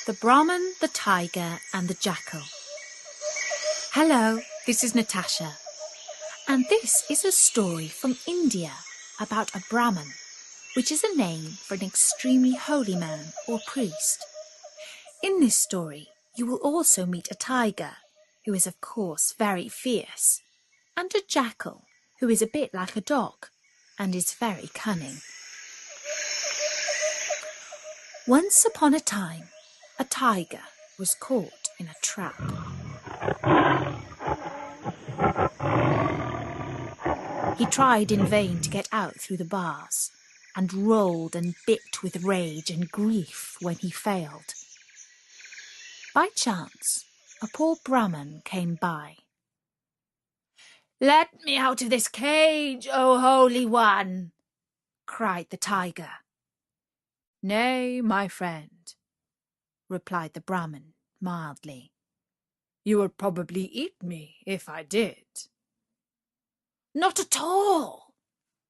The Brahman, the Tiger and the Jackal. Hello, this is Natasha, and this is a story from India about a Brahman, which is a name for an extremely holy man or priest. In this story, you will also meet a tiger, who is of course very fierce, and a jackal, who is a bit like a dog and is very cunning. Once upon a time, a tiger was caught in a trap. He tried in vain to get out through the bars, and rolled and bit with rage and grief when he failed. By chance, a poor Brahman came by. "Let me out of this cage, O Holy One!" cried the tiger. "Nay, my friend," replied the Brahman mildly. "You would probably eat me if I did." "Not at all,"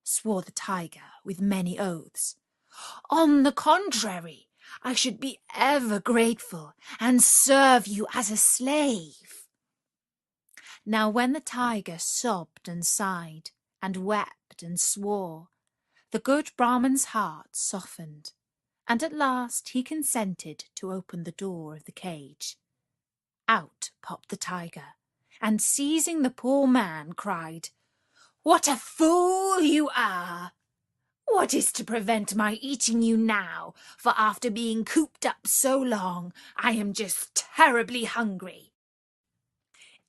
swore the tiger with many oaths. "On the contrary, I should be ever grateful and serve you as a slave." Now when the tiger sobbed and sighed and wept and swore, the good Brahman's heart softened, and at last he consented to open the door of the cage. Out popped the tiger, and seizing the poor man, cried, "What a fool you are! What is to prevent my eating you now? For after being cooped up so long, I am just terribly hungry."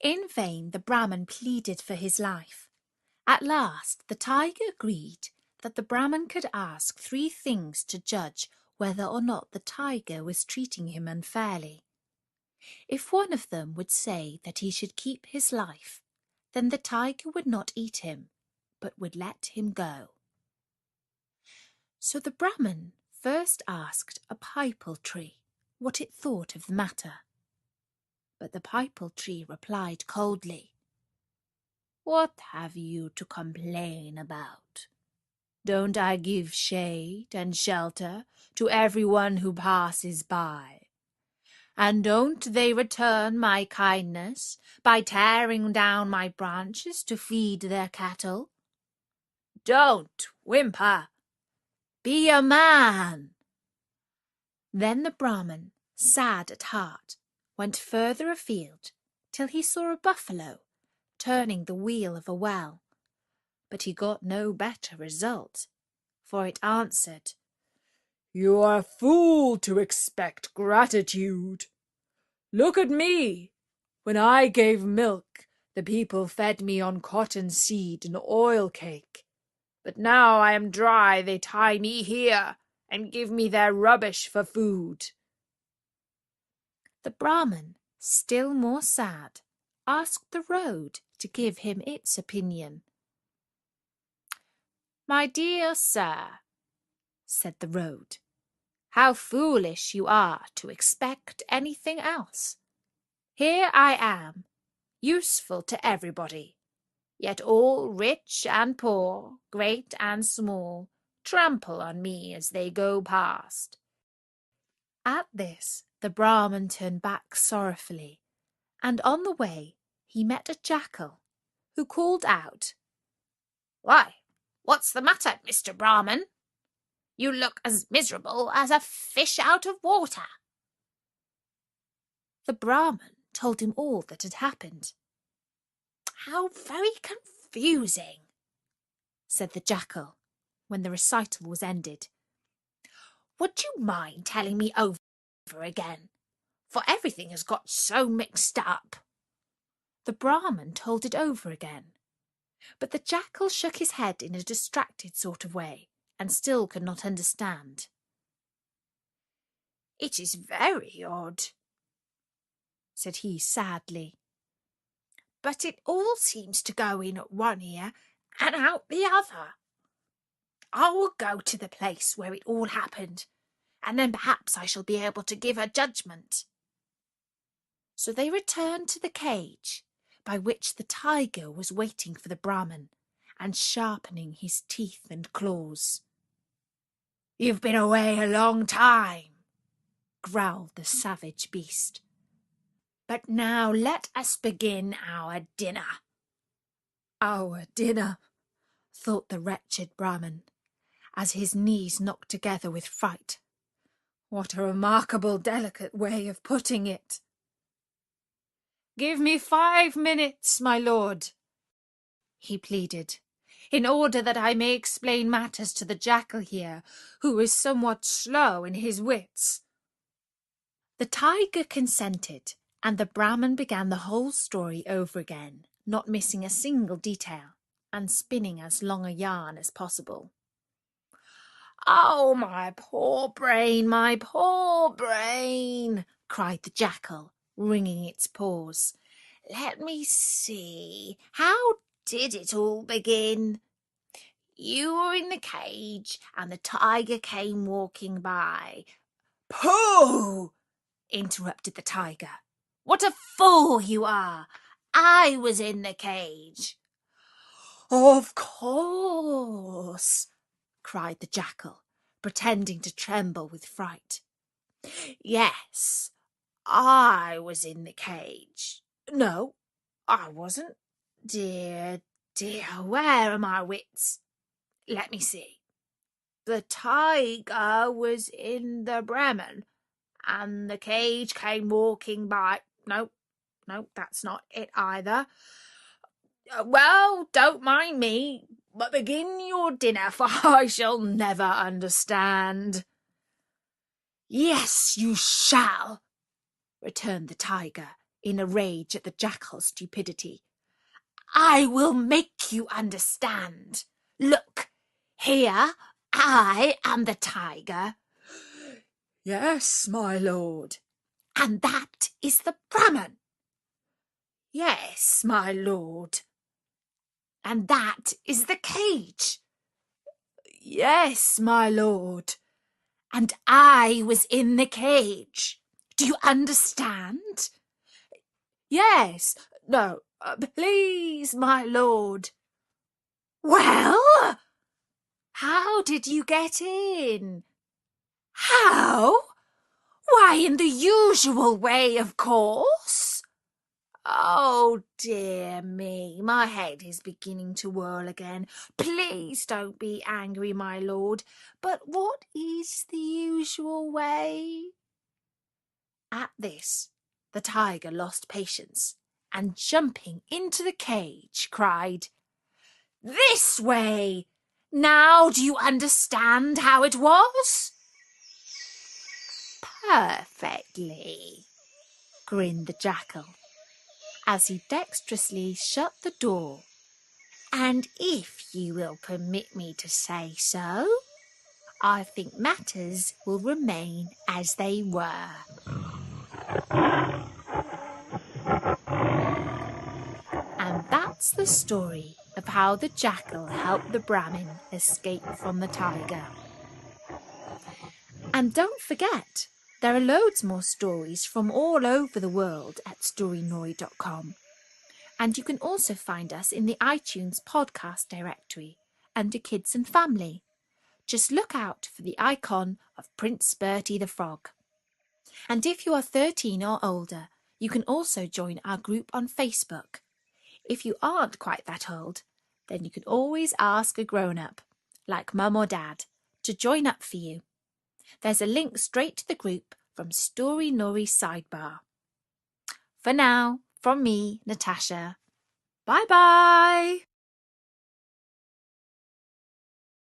In vain the Brahman pleaded for his life. At last the tiger agreed that the Brahman could ask 3 things to judge whether or not the tiger was treating him unfairly. If one of them would say that he should keep his life, then the tiger would not eat him, but would let him go. So the Brahman first asked a pipal tree what it thought of the matter. But the pipal tree replied coldly, "What have you to complain about? Don't I give shade and shelter to everyone who passes by? And don't they return my kindness by tearing down my branches to feed their cattle? Don't whimper. Be a man." Then the Brahman, sad at heart, went further afield till he saw a buffalo turning the wheel of a well. But he got no better result, for it answered, "You are a fool to expect gratitude. Look at me. When I gave milk, the people fed me on cotton seed and oil cake. But now I am dry, they tie me here and give me their rubbish for food." The Brahman, still more sad, asked the road to give him its opinion. "My dear sir," said the road, "how foolish you are to expect anything else. Here I am, useful to everybody, yet all rich and poor, great and small, trample on me as they go past." At this the Brahman turned back sorrowfully, and on the way he met a jackal, who called out, "Why, what's the matter, Mr. Brahman? You look as miserable as a fish out of water." The Brahman told him all that had happened. "How very confusing," said the jackal, when the recital was ended. "Would you mind telling me over again? For everything has got so mixed up." The Brahman told it over again, but the jackal shook his head in a distracted sort of way, and still could not understand. "It is very odd," said he sadly, "but it all seems to go in at one ear and out the other. I will go to the place where it all happened, and then perhaps I shall be able to give a judgment." So they returned to the cage, by which the tiger was waiting for the Brahman, and sharpening his teeth and claws. "You've been away a long time," growled the savage beast. "But now let us begin our dinner." "Our dinner," thought the wretched Brahmin, as his knees knocked together with fright. "What a remarkable, delicate way of putting it." "Give me 5 minutes, my lord," he pleaded, "in order that I may explain matters to the jackal here, who is somewhat slow in his wits." The tiger consented, and the Brahmin began the whole story over again, not missing a single detail, and spinning as long a yarn as possible. "Oh, my poor brain, my poor brain!" cried the jackal, wringing its paws. "Let me see, how did it all begin? You were in the cage, and the tiger came walking by." "Pooh!" interrupted the tiger. "What a fool you are! I was in the cage." "Of course!" cried the jackal, pretending to tremble with fright. "Yes, I was in the cage. No, I wasn't. Dear, dear, where are my wits? Let me see. The tiger was in the Brahmin, and the cage came walking by. No, that's not it either. Well, don't mind me, but begin your dinner, for I shall never understand." "Yes, you shall," returned the tiger, in a rage at the jackal's stupidity. "I will make you understand. Look, here I am the tiger." "Yes, my lord." "And that is the Brahmin." "Yes, my lord." "And that is the cage." "Yes, my lord." "And I was in the cage. Do you understand?" "Yes. No, please, my lord." "Well, how did you get in?" "How? Why, in the usual way, of course." "Oh, dear me, my head is beginning to whirl again. Please don't be angry, my lord, but what is the usual way?" At this, the tiger lost patience, and jumping into the cage, cried, "This way! Now do you understand how it was?" "Perfectly," grinned the jackal, as he dexterously shut the door. "And if you will permit me to say so, I think matters will remain as they were." And that's the story of how the jackal helped the Brahmin escape from the tiger. And don't forget, there are loads more stories from all over the world at storynori.com. And you can also find us in the iTunes podcast directory under Kids and Family. Just look out for the icon of Prince Bertie the Frog. And if you are 13 or older, you can also join our group on Facebook. If you aren't quite that old, then you can always ask a grown-up, like Mum or Dad, to join up for you. There's a link straight to the group from Story Nori's sidebar. For now, from me, Natasha, bye-bye!